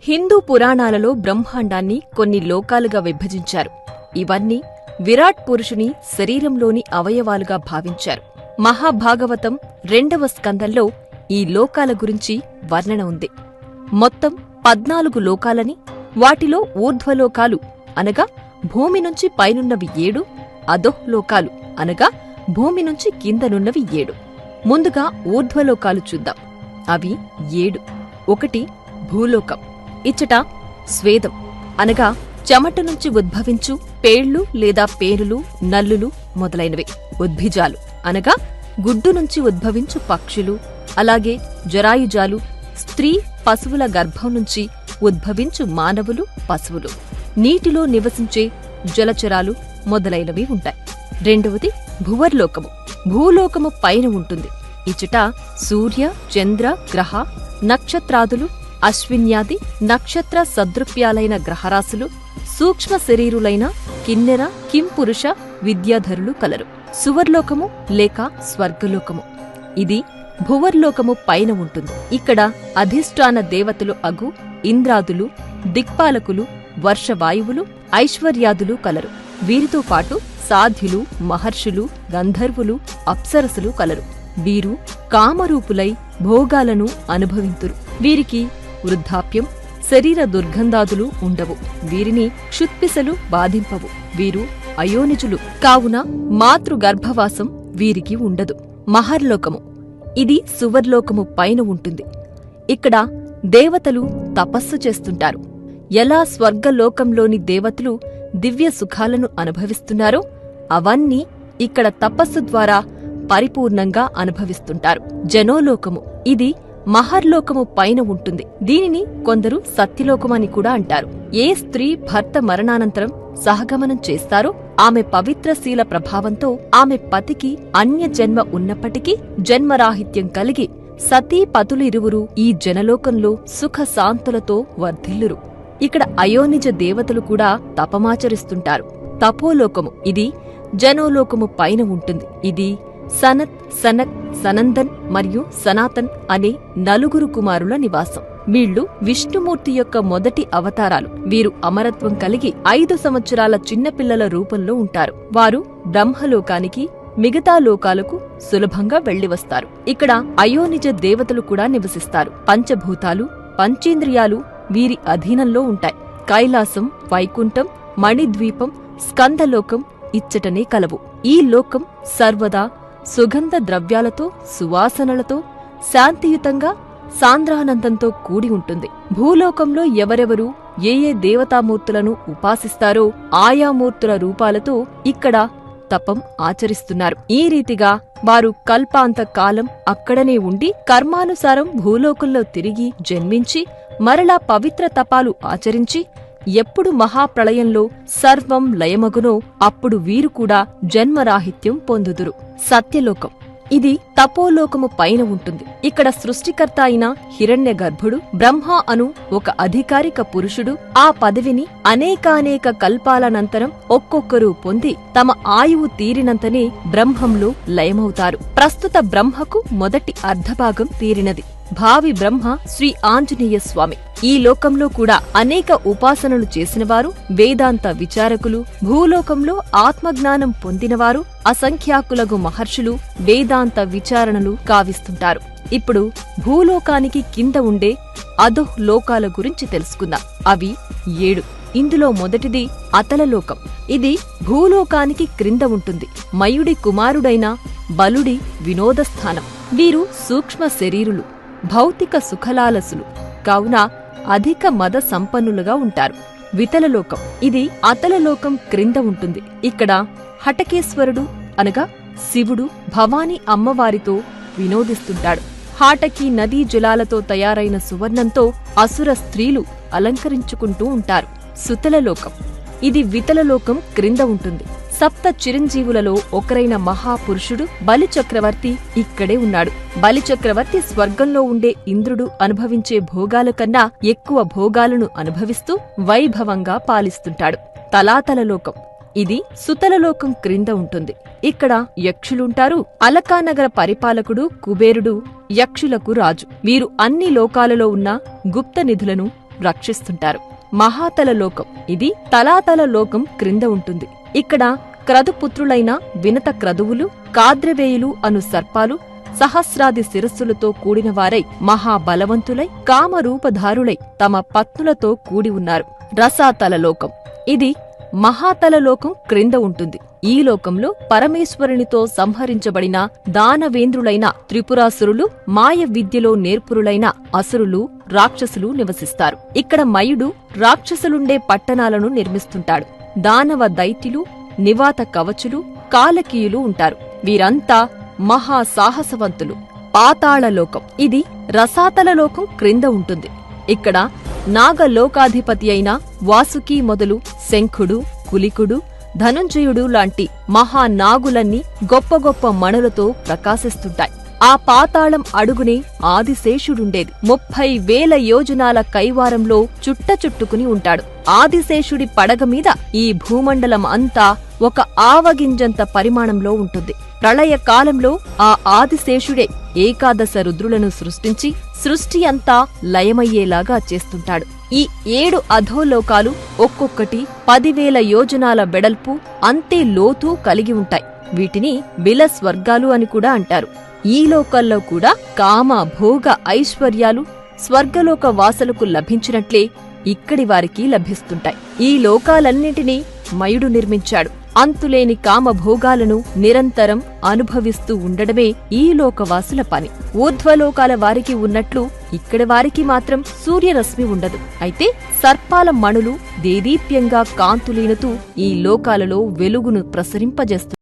హిందూ పురాణాలలో బ్రహ్మాండాన్ని కొన్ని లోకాలుగా విభజించారు. ఇవన్నీ విరాట్ పురుషుని శరీరంలోని అవయవాలుగా భావించారు. మహాభాగవతం 2వ స్కందంలో ఈ లోకాల గురించి వర్ణన ఉంది. మొత్తం 14 లోకాలని, వాటిలో ఊర్ధ్వలోకాలు అనగా భూమి నుంచి పైనున్నవి 7, అధోలోకాలు అనగా భూమి నుంచి కిందనున్నవి 7. ముందుగా ఊర్ధ్వలోకాలు చూద్దాం. అవి 7. 1 భూలోకం. ఇచ్చట స్వేదం అనగా చెమట నుంచి ఉద్భవించు పేళ్లు లేదా పేరులు, నల్లులు మొదలైనవి. ఉద్భిజాలు అనగా గుడ్డు నుంచి ఉద్భవించు పక్షులు, అలాగే జరాయుజాలు స్త్రీ పశువుల గర్భం నుంచి ఉద్భవించు మానవులు, పశువులు. నీటిలో నివసించే జలచరాలు మొదలైనవి ఉంటాయి. 2వది భువర్లోకము. భూలోకము పైన ఉంటుంది. ఇచ్చట సూర్య, చంద్ర, గ్రహ, నక్షత్రాదులు, అశ్విన్యాది నక్షత్ర సదృప్యాలైన గ్రహరాశులు, సూక్ష్మ శరీరులైన కిన్నెర, కింపురుష, విద్యాధరులు కలరు. సువర్లోకము లేక స్వర్గలోకము. ఇది భువర్లోకము పైన ఉంటుంది. ఇక్కడ అధిష్టాన దేవతలు అగు ఇంద్రాదులు, దిక్పాలకులు, వర్షవాయువులు, ఐశ్వర్యాదులు కలరు. వీరితో పాటు సాధ్యులు, మహర్షులు, గంధర్వులు, అప్సరసులు కలరు. వీరు కామరూపులై భోగాలను అనుభవింతురు. వీరికి వృద్ధాప్యం, శరీర దుర్గంధాదులు ఉండవు. వీరిని క్షుత్పిసలు బాధింపవు. వీరు అయోనిజులు కావున మాతృగర్భవాసం వీరికి ఉండదు. మహర్లోకము. ఇది సువర్లోకము పైన ఉంటుంది. ఇక్కడ దేవతలు తపస్సు చేస్తుంటారు. ఎలా స్వర్గలోకంలోని దేవతలు దివ్య సుఖాలను అనుభవిస్తున్నారో అవన్నీ ఇక్కడ తపస్సు ద్వారా పరిపూర్ణంగా అనుభవిస్తుంటారు. జనోలోకము. ఇది మహర్లోకము పైన ఉంటుంది. దీనిని కొందరు సత్యలోకమని కూడా అంటారు. ఏ స్త్రీ భర్త మరణానంతరం సహగమనం చేస్తారో ఆమె పవిత్రశీల ప్రభావంతో ఆమె పతికి అన్య జన్మ ఉన్నప్పటికీ జన్మరాహిత్యం కలిగి సతీ పతులిరువురు ఈ జనలోకంలో సుఖశాంతులతో వర్ధిల్లురు. ఇక్కడ అయోనిజ దేవతలు కూడా తపమాచరిస్తుంటారు. తపోలోకము. ఇది జనోలోకము పైన ఉంటుంది. ఇది సనత్, సనక్, సనందన్ మరియు సనాతన్ అనే 4 కుమారుల నివాసం. వీళ్లు విష్ణుమూర్తి యొక్క మొదటి అవతారాలు. వీరు అమరత్వం కలిగి 5 సంవత్సరాల చిన్నపిల్లల రూపంలో ఉంటారు. వారు బ్రహ్మలోకానికి, మిగతా లోకాలకు సులభంగా వెళ్లివస్తారు. ఇక్కడ అయోనిజ దేవతలు కూడా నివసిస్తారు. పంచభూతాలు, పంచేంద్రియాలు వీరి అధీనంలో ఉంటాయి. కైలాసం, వైకుంఠం, మణిద్వీపం, స్కందలోకం ఇచ్చటనే కలవు. ఈ లోకం సర్వదా సుగంధ ద్రవ్యాలతో, సువాసనలతో, శాంతియుతంగా, సాంద్రానందంతో కూడి ఉంటుంది. భూలోకంలో ఎవరెవరు ఏ ఏ దేవతామూర్తులను ఉపాసిస్తారో ఆయా మూర్తుల రూపాలతో ఇక్కడ తపం ఆచరిస్తున్నారు. ఈ రీతిగా వారు కల్పాంత కాలం అక్కడనే ఉండి కర్మానుసారం భూలోకంలో తిరిగి జన్మించి మరలా పవిత్ర తపాలు ఆచరించి ఎప్పుడు మహాప్రళయంలో సర్వం లయమగునో అప్పుడు వీరు కూడా జన్మరాహిత్యం పొందుదురు. సత్యలోకం. ఇది తపోలోకము పైన ఉంటుంది. ఇక్కడ సృష్టికర్త అయిన హిరణ్య గర్భుడు బ్రహ్మ అను ఒక అధికారిక పురుషుడు ఆ పదవిని అనేకానేక కల్పాలనంతరం ఒక్కొక్కరు పొంది తమ ఆయువు తీరినంతనే బ్రహ్మంలో లయమవుతారు. ప్రస్తుత బ్రహ్మకు మొదటి అర్ధభాగం తీరినది. భావి బ్రహ్మ శ్రీ ఆంజనేయ స్వామి. ఈ లోకంలో కూడా అనేక ఉపాసనలు చేసినవారు, వేదాంత విచారకులు, భూలోకంలో ఆత్మజ్ఞానం పొందినవారు, అసంఖ్యాకులగు మహర్షులు వేదాంత విచారణలు కావిస్తుంటారు. ఇప్పుడు భూలోకానికి కింద ఉండే అధోః లోకాల గురించి తెలుసుకుందాం. అవి 7. ఇందులో మొదటిది అతలలోకం. ఇది భూలోకానికి క్రింద ఉంటుంది. మయుడి కుమారుడైన బలుడి వినోదస్థానం. వీరు సూక్ష్మ శరీరులు, భౌతిక సుఖలాలసులు కావున అధిక మద సంపన్నులుగా ఉంటారు. వితలలోకం. ఇది అతలలోకం క్రింద ఉంటుంది. ఇక్కడ హటకేశ్వరుడు అనగా శివుడు భవానీ అమ్మవారితో వినోదిస్తుంటాడు. హాటకి నదీ జలాలతో తయారైన సువర్ణంతో అసుర స్త్రీలు అలంకరించుకుంటూ ఉంటారు. సుతలలోకం. ఇది వితలలోకం క్రింద ఉంటుంది. సప్త చిరంజీవులలో ఒకరైన మహాపురుషుడు బలిచక్రవర్తి ఇక్కడే ఉన్నాడు. బలిచక్రవర్తి స్వర్గంలో ఉండే ఇంద్రుడు అనుభవించే భోగాల కన్నా ఎక్కువ భోగాలను అనుభవిస్తూ వైభవంగా పాలిస్తుంటాడు. తలాతలలోకం. ఇది సుతలలోకం క్రింద ఉంటుంది. ఇక్కడ యక్షులుంటారు. అలకానగర పరిపాలకుడు కుబేరుడు యక్షులకు రాజు. వీరు అన్ని లోకాలలో ఉన్న గుప్త నిధులను రక్షిస్తుంటారు. మహాతల లోకం ఇది తలాతల లోకం క్రింద ఉంటుంది. ఇక్కడ క్రతుపుత్రులైన వినత క్రతువులు, కాద్రవేయులు అను సర్పాలు సహస్రాది శిరస్సులతో కూడినవారై మహాబలవంతులై కామరూపధారులై తమ పత్నులతో కూడి ఉన్నారు. రసాతల లోకం ఇది మహాతల లోకం క్రింద ఉంటుంది. ఈ లోకంలో పరమేశ్వరునితో సంహరించబడిన దానవేంద్రులైన త్రిపురాసురులు, మాయ విద్యలో నేర్పురులైన అసురులు, రాక్షసులు నివసిస్తారు. ఇక్కడ మయుడు రాక్షసులుండే పట్టణాలను నిర్మిస్తుంటాడు. దానవ దైత్యులు, నివాత కవచులు, కాలకీయులు ఉంటారు. వీరంతా మహాసాహసవంతులు. పాతాళలోకం ఇది రసాతల లోకం క్రింద ఉంటుంది. ఇక్కడ నాగలోకాధిపతి అయిన వాసుకి మొదలు శంఖుడు, కులికుడు, ధనుంజయుడు లాంటి మహానాగులన్నీ గొప్ప గొప్ప మణులతో ప్రకాశిస్తుంటాయి. ఆ పాతాళం అడుగునే ఆదిశేషుడుండేది. 30,000 యోజనాల కైవారంలో చుట్టుకుని ఉంటాడు. ఆదిశేషుడి పడగ మీద ఈ భూమండలం అంతా ఒక ఆవగింజంత పరిమాణంలో ఉంటుంది. ప్రళయ కాలంలో ఆ ఆదిశేషుడే ఏకాదశ రుద్రులను సృష్టించి సృష్టి అంతా లయమయ్యేలాగా చేస్తుంటాడు. ఈ 7 అధోలోకాలు ఒక్కొక్కటి 10,000 యోజనాల వెడల్పు, అంతే లోతు కలిగి ఉంటాయి. వీటిని బిలస్వర్గాలు అని కూడా అంటారు. ఈ లోకాల్లో కూడా కామ, భోగ, ఐశ్వర్యాలు స్వర్గలోక వాసులకు లభించినట్లే ఇక్కడి వారికి లభిస్తుంటాయి. ఈ లోకాలన్నింటినీ మయుడు నిర్మించాడు. అంతులేని కామభోగాలను నిరంతరం అనుభవిస్తూ ఉండడమే ఈ లోకవాసుల పని. ఊర్ధ్వలోకాల వారికి ఉన్నట్లు ఇక్కడి వారికి మాత్రం సూర్యరశ్మి ఉండదు. అయితే సర్పాల మణులు దేదీప్యంగా కాంతులీనుతూ ఈ లోకాలలో వెలుగును ప్రసరింపజేస్తుంది.